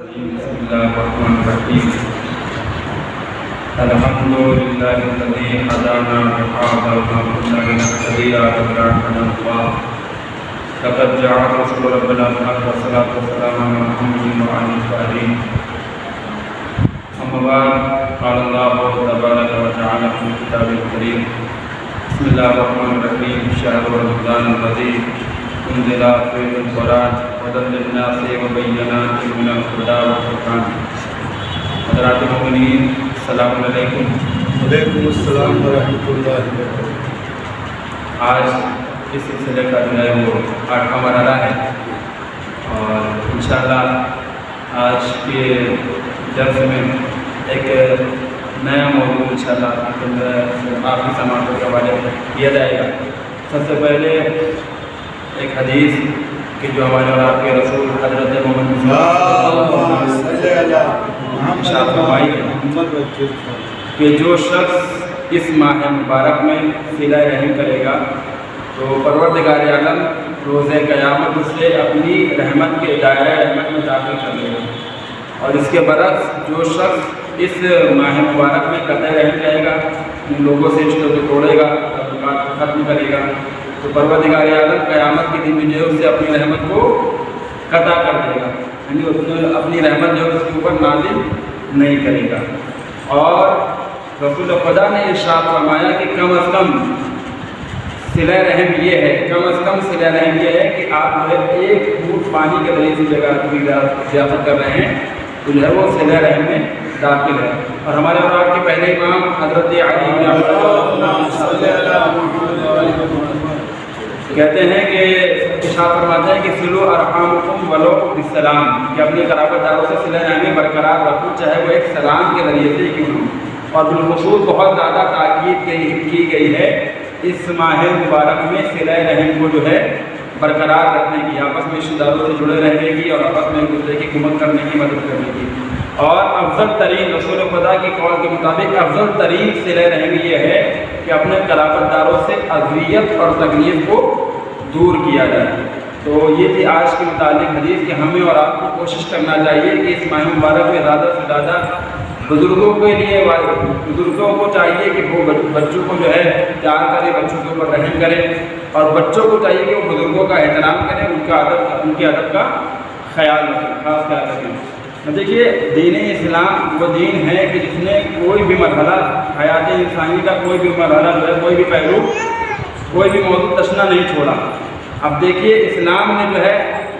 بسم الله الرحمن الرحيم الحمد لله الذي هدانا لهذا وما كنا لنهتدي لولا أن هدانا الله لقد جاء رسول ربنا بالحق والصلاة والسلام على محمد وعلى آله أما بعد قال الله تبارك وتعالى في كتابه الكريم بسم الله الرحمن الرحيم شهر رمضان الذي انزل فيه القرآن هدى للناس وبينات من الهدى والفرقان. حضرات مومنین السلام علیکم. وعلیکم السلام ورحمۃ اللہ وبرکاتہ. آج اس سلسلے کا جو ہے وہ 8واں مرحلہ ہے اور انشاءاللہ آج کے درس میں ایک نیا موضوع انشاءاللہ آپ کی سماعتوں کے حوالے کیا جائے گا. سب سے پہلے ایک حدیث کہ جو ہمارے اور آپ کے رسول حضرت محمد کہ جو شخص اس ماہ مبارک میں صلہ رحم کرے گا تو پروردگار عالم روز قیامت سے اپنی رحمت کے دائرہ رحمت میں داخل کر لے گا. اور اس کے برعکس جو شخص اس ماہ مبارک میں قطع رحم رہے گا, ان لوگوں سے رشتوں کو توڑے گا, تعلقات کو ختم کرے گا, تو پروردگار عالم قیامت کے دن میں جو ہے اس سے اپنی رحمت کو قطع کر دے گا, یعنی اپنی رحمت جو ہے اس کے اوپر نازل نہیں کرے گا. اور رسول خدا نے ارشاد فرمایا کہ کم از کم صلہ رحم یہ ہے, کم از کم صلہ رحم یہ ہے کہ آپ جو ہے ایک گھونٹ پانی کے ذریعے سے جگہ کی ضیافت کر رہے ہیں تو جو ہے وہ صلہ رحم میں داخل ہے. اور ہمارے اور آپ کے پہلے امام حضرت علی بن ابی کہتے ہیں کہ ارشاد فرماتے ہیں کہ صلوا ارحامکم ولو بالسلام, کہ اپنے قرابت داروں سے صلہ رحمی برقرار رکھو چاہے وہ ایک سلام کے ذریعے سے کیوں ہو. اور بالخصوص بہت زیادہ تاکید کی گئی ہے اس ماہ مبارک میں صلہ رحم کو جو ہے برقرار رکھنے کی, آپس میں رشتہ داروں سے جڑے رہنے کی اور آپس میں ایک دوسرے کی خدمت کرنے کی, مدد کرنے کی. اور افضل ترین رسول خدا کی قول کے مطابق افضل ترین صلہ رحم یہ ہے کہ اپنے قرابت داروں سے اذیت اور تکلیف کو دور کیا جائے. تو یہ تھی آج کے متعلق حدیث کہ ہمیں اور آپ کو کوشش کرنا چاہیے کہ اس ماہ مبارک میں زیادہ سے زیادہ بزرگوں کے لیے بزرگوں کو چاہیے کہ وہ بچوں کو جو ہے پیار کرے, بچوں کے اوپر رحم کرے, اور بچوں کو چاہیے کہ وہ بزرگوں کا احترام کریں, ان کے ادب کا خیال رکھیں, خاص خیال رکھیں. دیکھیے دین اسلام وہ دین ہے کہ جس نے کوئی بھی مرحلہ حیات انسانی کا کوئی بھی مرحلہ جو ہے کوئی بھی پہلو کوئی بھی موضوع تشنا نہیں چھوڑا. اب دیکھیے اسلام نے جو ہے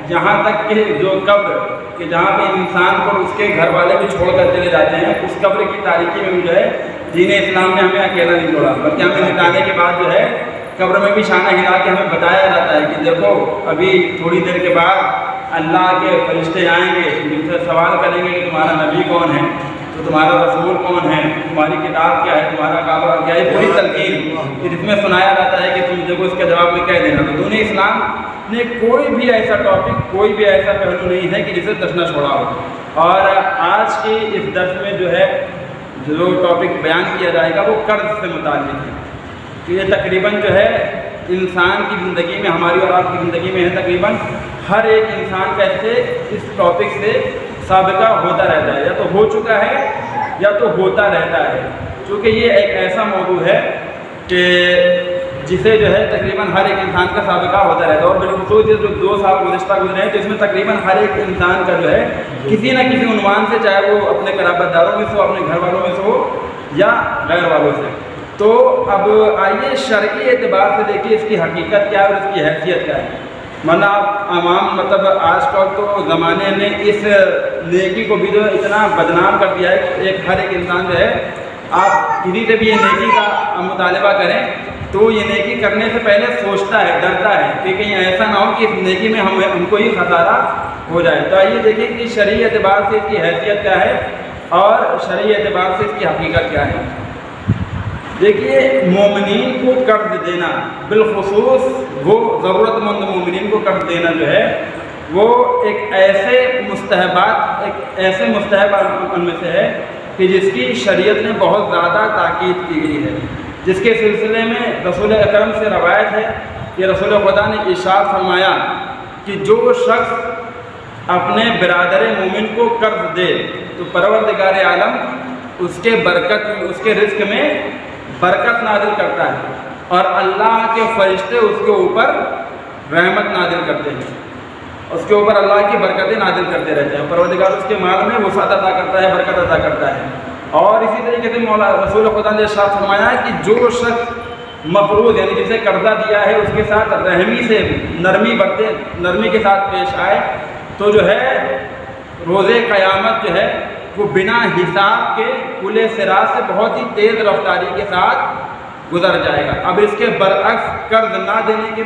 جہاں تک کہ جو قبر کہ جہاں پہ انسان کو اس کے گھر والے بھی چھوڑ کر چلے جاتے ہیں, اس قبر کی تاریکی میں بھی جو ہے دین اسلام نے ہمیں اکیلا نہیں چھوڑا, بلکہ ہمیں نکالنے کے بعد جو ہے قبر میں بھی شانہ ہلا کے ہمیں بتایا جاتا ہے کہ دیکھو ابھی تھوڑی دیر کے بعد اللہ کے فرشتے آئیں گے, جن سے سوال کریں گے کہ تمہارا نبی کون ہے, تو تمہارا رسول کون ہے, تمہاری کتاب کیا ہے, تمہارا کعبہ کیا ہے, پوری تلقین جس میں سنایا جاتا ہے کہ تم دیکھو اس کے جواب میں کہہ دینا. تو دین اسلام نے کوئی بھی ایسا ٹاپک کوئی بھی ایسا پہلو نہیں ہے کہ جسے تشنا چھوڑا ہو. اور آج کی اس درس میں جو ہے جو ٹاپک بیان کیا جائے گا وہ قرض سے متعلق ہے. تو یہ تقریباً جو ہے انسان کی زندگی میں, ہماری اور آپ کی زندگی میں ہے, تقریباً ہر ایک انسان کا اس ٹاپک سے سابقہ ہوتا رہتا ہے, یا تو ہو چکا ہے یا تو ہوتا رہتا ہے. چونکہ یہ ایک ایسا موضوع ہے کہ جسے جو ہے تقریباً ہر ایک انسان کا سابقہ ہوتا رہتا ہے. اور بالخصوص جو 2 سال گزشتہ گزرے ہیں تو اس میں تقریباً ہر ایک انسان کا جو ہے کسی نہ کسی عنوان سے, چاہے وہ اپنے قرابت داروں میں سے ہو, اپنے گھر والوں میں سے ہو یا غیر والوں سے. تو اب آئیے شرعی اعتبار سے دیکھیے اس کی حقیقت کیا ہے اور اس کی حیثیت کیا ہے. ورنہ عوام مطلب آج کل تو زمانے نے اس نیکی کو بھی جو اتنا بدنام کر دیا ہے کہ ہر ایک انسان جو ہے, آپ کسی سے بھی یہ نیکی کا مطالبہ کریں تو یہ نیکی کرنے سے پہلے سوچتا ہے, ڈرتا ہے کہ کہیں ایسا نہ ہو کہ اس نیکی میں ہم کو ہی خسارہ ہو جائے. تو آئیے دیکھیں کہ شرعی اعتبار سے اس کی حیثیت کیا ہے اور شرعی اعتبار سے اس کی حقیقت کیا ہے. دیکھیے مومنین کو قرض دینا, بالخصوص وہ ضرورت مند مومنین کو قرض دینا جو ہے وہ ایک ایسے مستحب ان میں سے ہے کہ جس کی شریعت نے بہت زیادہ تاکید کی گئی ہے, جس کے سلسلے میں رسول اکرم سے روایت ہے کہ رسول خدا نے ارشاد فرمایا کہ جو شخص اپنے برادر مومن کو قرض دے تو پروردگار عالم اس کے رزق میں برکت نازل کرتا ہے، اور اللہ کے فرشتے اس کے اوپر رحمت نازل کرتے ہیں، اس کے اوپر اللہ کی برکتیں نازل کرتے رہتے ہیں، پروردگار اس کے مال میں وسعت عطا کرتا ہے، برکت عطا کرتا ہے۔ اور اسی طریقے سے مولا رسول خدا نے ارشاد فرمایا ہے کہ جو شخص مقروض یعنی جسے قرضہ دیا ہے اس کے ساتھ رحمی سے نرمی کے ساتھ پیش آئے تو جو ہے روز قیامت جو ہے وہ بنا حساب کے کلے صراط سے بہت ہی تیز رفتاری کے ساتھ گزر جائے گا۔ اب اس کے برعکس قرض نہ دینے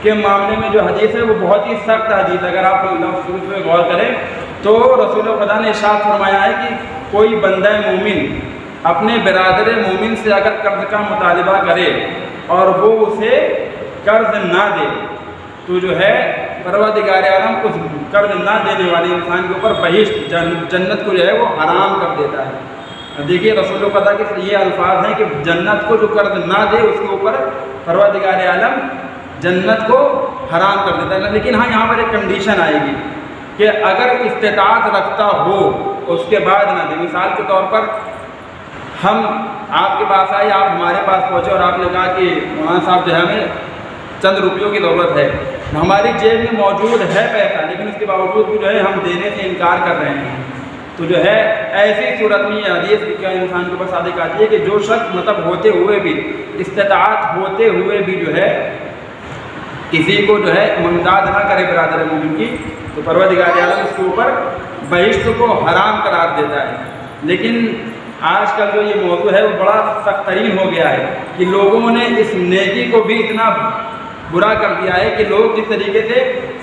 کے معاملے میں جو حدیث ہے وہ بہت ہی سخت حدیث ہے۔ اگر آپ لفظ میں غور کریں تو رسول خدا نے ارشاد فرمایا ہے کہ کوئی بندہ مومن اپنے برادر مومن سے اگر قرض کا مطالبہ کرے اور وہ اسے قرض نہ دے تو جو ہے پروردگار عالم اس قرض نہ دینے والے انسان کے اوپر بہشت جنت کو جو ہے وہ حرام کر دیتا ہے۔ دیکھیے رسول خدا کے یہ الفاظ ہیں کہ جنت کو جو قرض نہ دے اس کے اوپر پروردگار عالم جنت کو حرام کر دیتا ہے۔ لیکن ہاں یہاں پر ایک کنڈیشن آئے گی کہ اگر استطاعت رکھتا ہو اس کے بعد نہ دے۔ مثال کے طور پر ہم آپ کے پاس آئے، آپ ہمارے پاس پہنچے اور آپ نے کہا کہ مولانا صاحب جو ہے ہمیں چند روپیوں کی ضرورت ہے، ہماری جیب میں موجود ہے پیسہ لیکن اس کے باوجود بھی جو ہے ہم دینے سے انکار کر رہے ہیں، تو جو ہے ایسی صورت میں یہ حدیث کیا انسان کے اوپر صادق آتی ہے کہ جو شخص مطلب ہوتے ہوئے بھی استطاعت ہوتے ہوئے بھی جو ہے کسی کو جو ہے امداد نہ کرے برادر مومن کی تو پروردگار عالم اس کے اوپر بہشت کو حرام قرار دیتا ہے۔ لیکن آج کل جو یہ موضوع ہے وہ بڑا سخت ترین ہو گیا ہے کہ لوگوں نے اس نیکی کو بھی اتنا برا کر دیا ہے کہ لوگ جس طریقے سے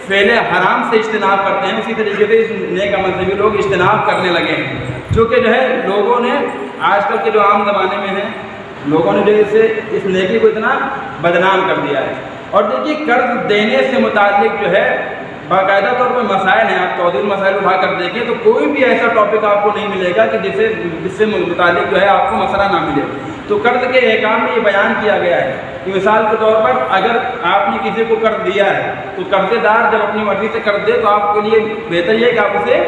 فعل حرام سے اجتناب کرتے ہیں اسی طریقے سے اس نیک عمل سے بھی لوگ اجتناب کرنے لگے ہیں، چونکہ جو ہے لوگوں نے آج کل کے جو عام زمانے میں ہیں لوگوں نے جو اس نیکی کو اتنا بدنام کر دیا ہے۔ اور دیکھیے قرض دینے سے متعلق جو ہے باقاعدہ طور پر مسائل ہیں، آپ توضیح مسائل اٹھا کر دیکھیں تو کوئی بھی ایسا ٹاپک آپ کو نہیں ملے گا کہ جس سے متعلق جو ہے آپ کو مسئلہ نہ ملے۔ تو قرض کے احکام میں یہ بیان کیا گیا ہے کہ مثال کے طور پر اگر آپ نے کسی کو قرض دیا ہے تو قرض دار جب اپنی مرضی سے قرض دے تو آپ کے لیے بہتر یہ ہے کہ آپ اسے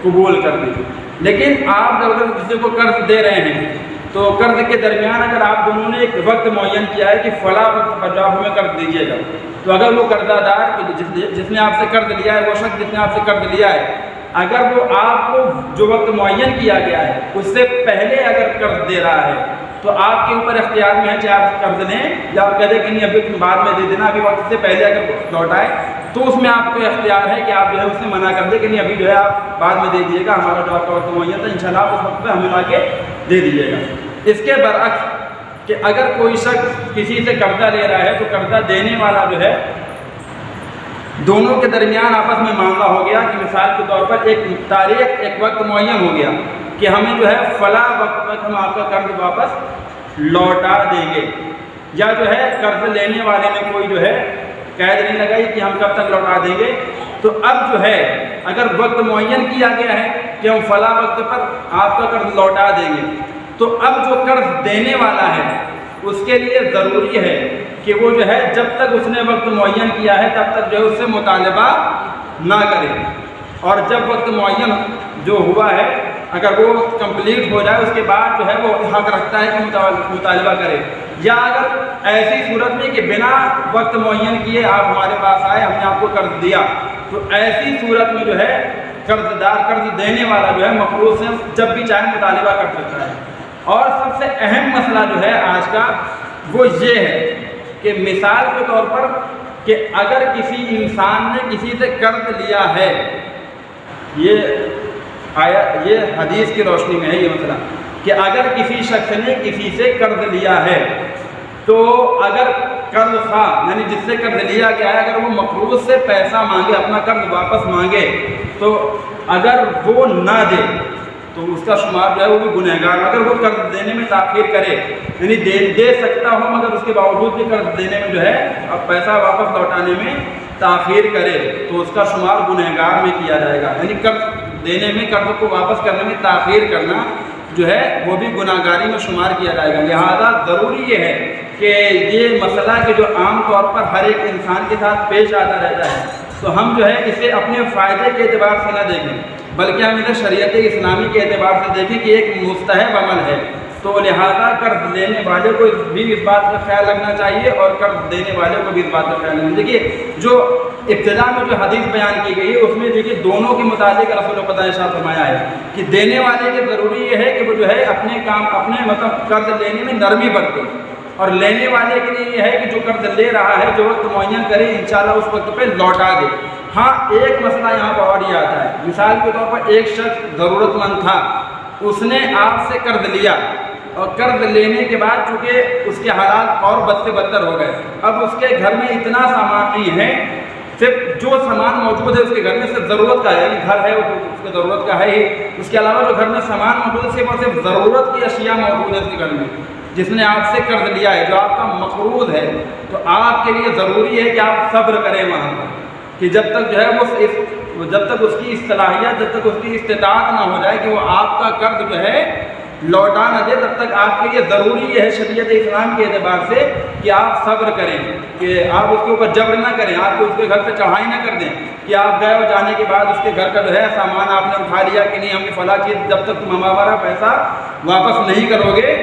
قبول کر دیجیے، لیکن آپ جب اگر کسی کو قرض دے رہے ہیں تو قرض کے درمیان اگر آپ دونوں نے ایک وقت معین کیا ہے کہ فلاں وقت پر آپ ہمیں قرض دیجیے گا، تو اگر وہ قرضہ دار جس نے آپ سے قرض لیا ہے وہ شخص جس نے آپ سے قرض لیا ہے اگر وہ آپ کو جو وقت معین کیا گیا ہے اس سے پہلے اگر قرض دے رہا ہے تو آپ کے اوپر اختیار میں ہے چاہے آپ قرض لیں یا آپ کہہ دیں کہ نہیں ابھی بعد میں دے دینا، ابھی وقت سے پہلے اگر لوٹائے تو اس میں آپ کو اختیار ہے کہ آپ جو ہے اس سے منع کر دیں کہ نہیں ابھی جو ہے آپ بعد میں دے دیجیے گا، ہمارا جو آپ کا وقت معین تھا انشاءاللہ آپ اس وقت پہ ہمیں لا کے دے دیجیے گا۔ اس کے برعکس کہ اگر کوئی شخص کسی سے قرضہ لے رہا ہے تو قرضہ دینے والا جو ہے دونوں کے درمیان آپس میں معاملہ ہو گیا کہ مثال کے طور پر ایک تاریخ ایک وقت معین ہو گیا کہ ہمیں جو ہے فلاں وقت تک ہم آپ کا قرض واپس لوٹا دیں گے، یا جو ہے قرض لینے والے نے کوئی جو ہے قید نہیں لگائی کہ ہم کب تک لوٹا دیں گے، تو اب جو ہے اگر وقت معین کیا گیا ہے کہ ہم فلاں وقت پر آپ کا قرض لوٹا دیں گے تو اب جو قرض دینے والا ہے اس کے لیے ضروری ہے کہ وہ جو ہے جب تک اس نے وقت معین کیا ہے تب تک جو ہے اس سے مطالبہ نہ کرے، اور جب وقت معین جو ہوا ہے اگر وہ وقت کمپلیٹ ہو جائے اس کے بعد جو ہے وہ حق رکھتا ہے کہ مطالبہ کرے، یا اگر ایسی صورت میں کہ بنا وقت معین کیے آپ ہمارے پاس آئے ہم نے آپ کو قرض دیا تو ایسی صورت میں جو ہے قرض دار قرض دینے والا جو ہے مقروض سے جب بھی چاہے مطالبہ کر سکتا ہے۔ اور سب سے اہم مسئلہ جو ہے آج کا وہ یہ ہے کہ مثال کے طور پر کہ اگر کسی انسان نے کسی سے قرض لیا ہے، یہ حدیث کی روشنی میں ہے یہ مسئلہ کہ اگر کسی شخص نے کسی سے قرض لیا ہے تو اگر قرض خواہ یعنی جس سے قرض لیا گیا ہے اگر وہ مقروض سے پیسہ مانگے اپنا قرض واپس مانگے تو اگر وہ نہ دے تو اس کا شمار جو ہے وہ بھی گنہگار، اگر وہ قرض دینے میں تاخیر کرے یعنی دے سکتا ہو مگر اس کے باوجود بھی قرض دینے میں جو ہے اب پیسہ واپس لوٹانے میں تاخیر کرے تو اس کا شمار گنہگار میں کیا جائے گا، یعنی قرض دینے میں قرض کو واپس کرنے میں تاخیر کرنا جو ہے وہ بھی گناہ گاری میں شمار کیا جائے گا۔ لہذا ضروری یہ ہے کہ یہ مسئلہ کہ جو عام طور پر ہر ایک انسان کے ساتھ پیش آتا رہتا ہے تو ہم جو ہے اسے اپنے فائدے کے اعتبار سے نہ دیکھیں، بلکہ ہم اسے شریعت اسلامی کے اعتبار سے دیکھیں کہ ایک مستحب عمل ہے۔ تو لہٰذا قرض لینے والے کو بھی اس بات کا خیال رکھنا چاہیے اور قرض دینے والے کو بھی اس بات کا خیال رکھنا چاہیے۔ دیکھیے جو ابتدا میں جو حدیث بیان کی گئی ہے اس میں دیکھیے دونوں کے متعلق رسول خدا نے ارشاد فرمایا ہے کہ دینے والے کے ضروری یہ ہے کہ وہ جو ہے اپنے مطلب قرض لینے میں نرمی برتے، اور لینے والے کے لیے یہ ہے کہ جو قرض لے رہا ہے جو وقت معین کرے انشاءاللہ اس وقت پہ لوٹا دے۔ ہاں ایک مسئلہ یہاں پر اور یہ آتا ہے، مثال کے طور پر ایک شخص ضرورت مند تھا، اس نے آپ سے قرض لیا، اور قرض لینے کے بعد چونکہ اس کے حالات اور بد سے بدتر ہو گئے، اب اس کے گھر میں اتنا سامان نہیں ہے، صرف جو سامان موجود ہے اس کے گھر میں صرف ضرورت کا ہے، یعنی گھر ہے وہ اس کے ضرورت کا ہے ہی، اس کے علاوہ جو گھر میں سامان موجود ہے صرف اور صرف ضرورت کی اشیاء موجود ہے اس کے گھر میں، جس نے آپ سے قرض لیا ہے جو آپ کا مقروض ہے، تو آپ کے لیے ضروری ہے کہ آپ صبر کریں وہاں پر، کہ جب تک جو ہے جب تک اس کی صلاحیت، جب تک اس کی استطاعت نہ ہو جائے کہ وہ آپ کا قرض جو ہے لوٹا نہ دے، تب تک آپ کے لیے ضروری ہے شریعت اسلام کے اعتبار سے کہ آپ صبر کریں، کہ آپ اس کے اوپر جبر نہ کریں، آپ کو اس کے گھر پہ چڑھائی نہ کر دیں کہ آپ گئے اور جانے کے بعد اس کے گھر کا جو ہے سامان آپ نے اٹھا لیا کہ نہیں ہم نے فلاں چیز، جب تک تم ہمارا پیسہ واپس نہیں کرو گے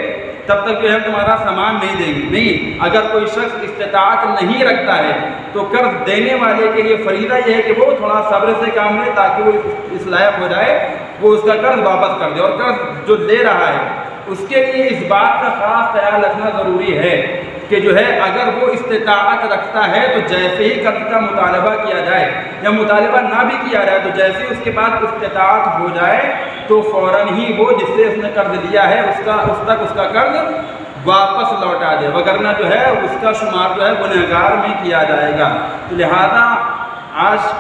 تب تک جو ہے تمہارا سامان نہیں دیں گے۔ نہیں، اگر کوئی شخص استطاعت نہیں رکھتا ہے تو قرض دینے والے کے لیے فریضہ یہ ہے کہ وہ تھوڑا صبر سے کام لے تاکہ وہ اس لائق ہو جائے وہ اس کا قرض واپس کر دے، اور قرض جو لے رہا ہے اس کے لیے اس بات کا خاص خیال رکھنا ضروری ہے کہ جو ہے اگر وہ استطاعت رکھتا ہے تو جیسے ہی قرض کا مطالبہ کیا جائے یا مطالبہ نہ بھی کیا جائے تو جیسے ہی اس کے بعد استطاعت ہو جائے تو فوراً ہی وہ جس سے اس نے قرض لیا ہے اس تک اس کا قرض واپس لوٹا دے، وگرنہ جو ہے اس کا شمار جو ہے گنہگار میں کیا جائے گا۔ تو لہذا آج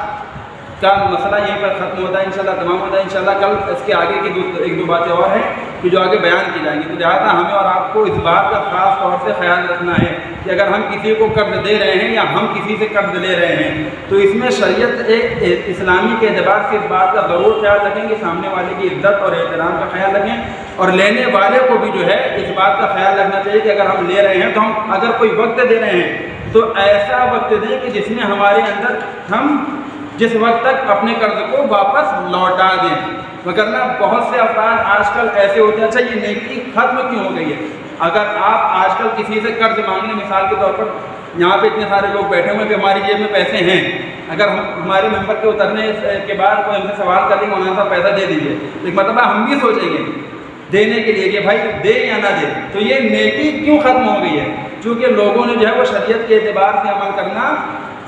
کا مسئلہ یہیں پر ختم ہوتا ہے، انشاءاللہ تمام ہوتا ہے، انشاءاللہ کل اس کے آگے کی ایک دو باتیں اور ہیں کہ جو آگے بیان کی جائیں گی۔ تو لہٰذا ہمیں اور آپ کو اس بات کا خاص طور سے خیال رکھنا ہے کہ اگر ہم کسی کو قرض دے رہے ہیں یا ہم کسی سے قرض لے رہے ہیں تو اس میں شریعت اسلامی کے اعتبار سے اس بات کا ضرور خیال رکھیں کہ سامنے والے کی عزت اور احترام کا خیال رکھیں، اور لینے والے کو بھی جو ہے اس بات کا خیال رکھنا چاہیے کہ اگر ہم لے رہے ہیں تو ہم اگر کوئی وقت دے رہے ہیں تو ایسا وقت دیں کہ جس میں ہمارے اندر ہم جس وقت تک اپنے قرض کو واپس لوٹا دیں، وگرنہ بہت سے افراد آج کل ایسے ہوتے ہیں۔ اچھا یہ نیکی ختم کیوں ہو گئی ہے؟ اگر آپ آج کل کسی سے قرض مانگنے، مثال کے طور پر یہاں پہ اتنے سارے لوگ بیٹھے ہوئے کہ ہماری جیب میں پیسے ہیں، اگر ہمارے ممبر کے اترنے کے بعد کوئی ہم سے سوال کر دیں مولانا صاحب پیسہ دے دیجیے، تو ایک مرتبہ ہم بھی سوچیں گے دینے کے لیے کہ بھائی دے یا نہ دے۔ تو یہ نیکی کیوں ختم ہو گئی ہے؟ چونکہ لوگوں نے جو ہے وہ شریعت کے اعتبار سے عمل کرنا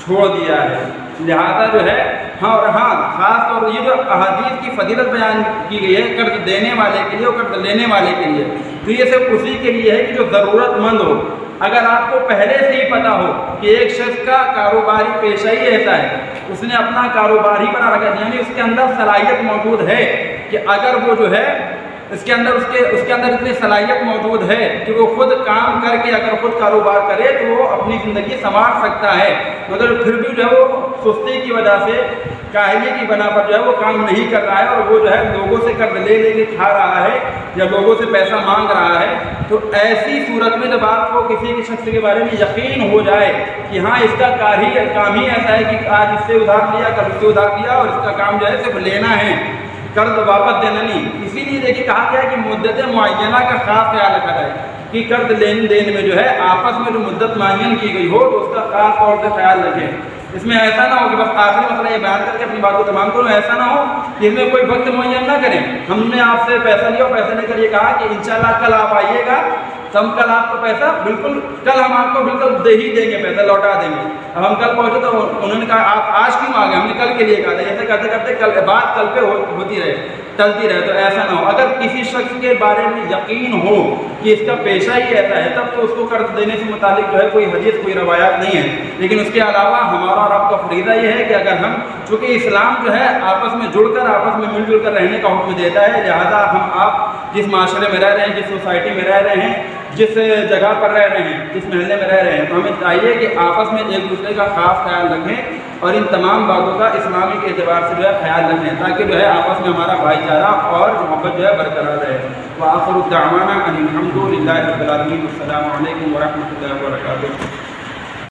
چھوڑ دیا ہے، لہذا جو ہے خاص طور پر یہ جو احادیث کی فضیلت بیان کی گئی ہے قرض دینے والے کے لیے اور قرض لینے والے کے لیے، تو یہ صرف اسی کے لیے ہے کہ جو ضرورت مند ہو۔ اگر آپ کو پہلے سے ہی پتہ ہو کہ ایک شخص کا کاروباری پیشہ ہی ایسا ہے، اس نے اپنا کاروبار ہی بنا رکھا ہے، یعنی اس کے اندر صلاحیت موجود ہے کہ اگر وہ جو ہے اس کے اندر اتنی صلاحیت موجود ہے کہ وہ خود کام کر کے اگر خود کاروبار کرے تو وہ اپنی زندگی سنوار سکتا ہے، مگر پھر بھی جو ہے وہ سستی کی وجہ سے، کاہلی کی بنا پر جو ہے وہ کام نہیں کر رہا ہے اور وہ جو ہے لوگوں سے قرض لے کے کھا رہا ہے یا لوگوں سے پیسہ مانگ رہا ہے، تو ایسی صورت میں جب آپ کو کسی کے شخص کے بارے میں یقین ہو جائے کہ ہاں اس کا کام ہی ایسا ہے کہ آج اس سے ادھار لیا کل اس سے ادھار لیا اور اس کا کام جو ہے صرف لینا ہے، قرض واپس دینا نہیں، اسی لیے دیکھیے کہا گیا ہے کہ مدت معینہ کا خاص خیال رکھا جائے کہ قرض لین دین میں جو ہے آپس میں جو مدت معین کی گئی ہو تو اس کا خاص طور سے خیال رکھیں۔ اس میں ایسا نہ ہو کہ بس آخری مسئلہ یہ بیان کر کے اپنی بات کو تمام کروں، ایسا نہ ہو کہ اس میں کوئی وقت معین نہ کریں۔ ہم نے آپ سے پیسہ لیا اور پیسے لے کر یہ کہا کہ انشاءاللہ کل آپ آئیے گا تو ہم کل آپ کو پیسہ بالکل کل ہم آپ کو بالکل دے ہی دیں گے، پیسہ لوٹا دیں گے۔ اب ہم کل پہنچے تو انہوں نے کہا آپ آج کیوں آ گئے؟ ہم نے کل کے لیے کہا تھا، ایسے کرتے کرتے بات کل پہ ہوتی رہے، ٹلتی رہے، تو ایسا نہ ہو۔ اگر کسی شخص کے بارے میں یقین ہو کہ اس کا پیشہ ہی ایسا ہے تب تو اس کو قرض دینے سے متعلق جو ہے کوئی حدیث کوئی روایات نہیں ہے، لیکن اس کے علاوہ ہمارا اور آپ کا فریضہ یہ ہے کہ اگر ہم، چونکہ اسلام جو ہے آپس میں جڑ کر آپس میں مل جل کر رہنے کا حکم دیتا ہے، لہذا ہم آپ جس معاشرے میں رہ رہے ہیں، جس سوسائٹی میں رہ رہے ہیں، جس جگہ پر رہ رہے ہیں، جس محلے میں رہ رہے ہیں، تو ہمیں چاہیے کہ آپس میں ایک دوسرے کا خاص خیال رکھیں اور ان تمام باتوں کا اسلامی کے اعتبار سے جو ہے خیال رکھیں تاکہ جو ہے آپس میں ہمارا بھائی چارہ اور محبت جو ہے برقرار رہے۔ وآخر دعوانا ان الحمد للہ رب العالمین، السلام علیکم ورحمۃ اللہ وبرکاتہ۔